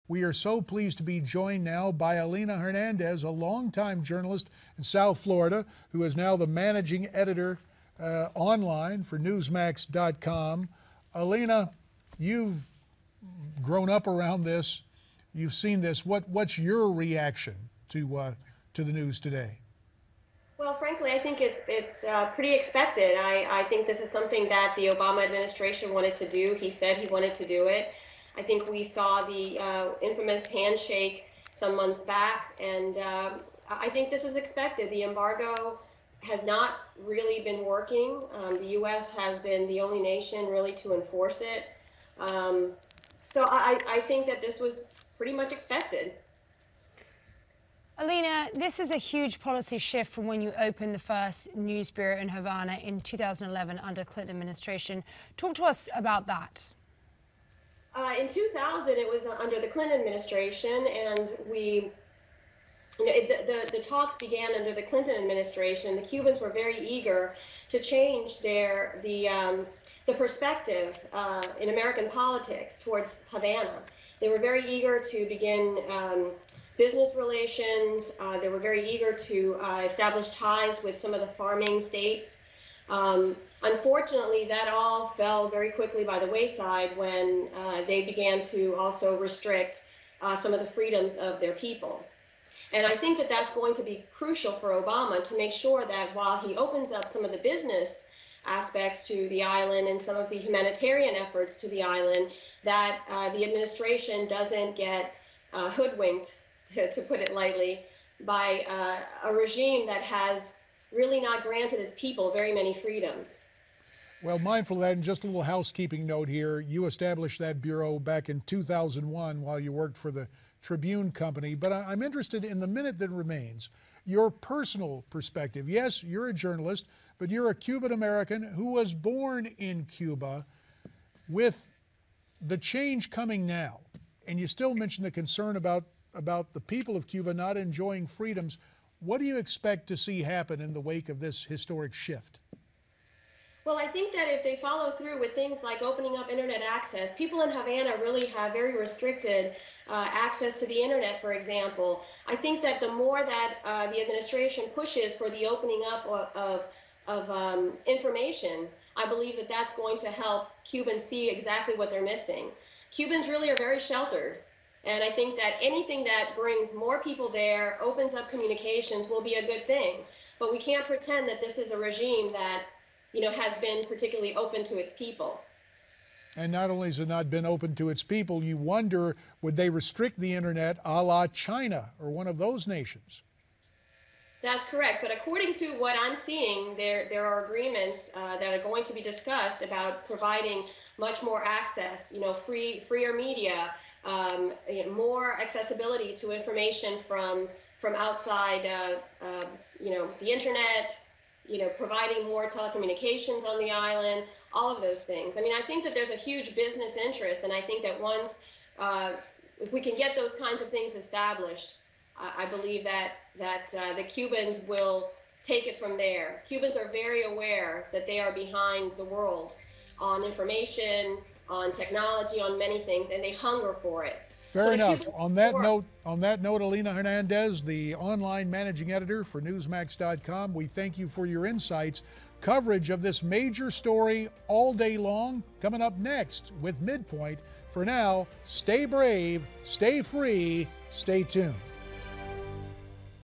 We are so pleased to be joined now by Alina Hernandez, a longtime journalist in South Florida, who is now the managing editor online for Newsmax.com. Alina, you've grown up around this. You've seen this. What's your reaction to the news today? Well, frankly, I think it's pretty expected. I think this is something that the Obama administration wanted to do. He said he wanted to do it. I think we saw the infamous handshake some months back, and I think this is expected. The embargo has not really been working. The U.S. has been the only nation really to enforce it. So I think that this was pretty much expected. Alina, this is a huge policy shift from when you opened the first news bureau in Havana in 2011 under Clinton administration. Talk to us about that. In 2000, it was under the Clinton administration, and the talks began under the Clinton administration. The Cubans were very eager to change the perspective in American politics towards Havana. They were very eager to begin business relations. They were very eager to establish ties with some of the farming states. Unfortunately, that all fell very quickly by the wayside when they began to also restrict some of the freedoms of their people. And I think that that's going to be crucial for Obama to make sure that while he opens up some of the business aspects to the island and some of the humanitarian efforts to the island, that the administration doesn't get hoodwinked, to put it lightly, by a regime that has really not granted its people very many freedoms. Well, mindful of that, and just a little housekeeping note here, you established that bureau back in 2001 while you worked for the Tribune Company, but I'm interested in the minute that remains, your personal perspective. Yes, you're a journalist, but you're a Cuban American who was born in Cuba. With the change coming now, and you still mention the concern about the people of Cuba not enjoying freedoms, what do you expect to see happen in the wake of this historic shift? Well, I think that if they follow through with things like opening up internet access, people in Havana really have very restricted access to the internet, for example. I think that the more that the administration pushes for the opening up of information, I believe that that's going to help Cubans see exactly what they're missing. Cubans really are very sheltered. And I think that anything that brings more people there, opens up communications, will be a good thing. But we can't pretend that this is a regime that, has been particularly open to its people. And not only has it not been open to its people, you wonder, would they restrict the internet a la China or one of those nations? That's correct. But according to what I'm seeing, there are agreements that are going to be discussed about providing much more access, freer media, more accessibility to information from outside, the internet, providing more telecommunications on the island, all of those things. I mean, I think that there's a huge business interest, and I think that once, if we can get those kinds of things established, I believe that the Cubans will take it from there. Cubans are very aware that they are behind the world on information, on technology, on many things, and they hunger for it. Fair enough. On that note, Alina Hernandez, the online managing editor for Newsmax.com, we thank you for your insights. Coverage of this major story all day long, coming up next with Midpoint. For now, stay brave, stay free, stay tuned.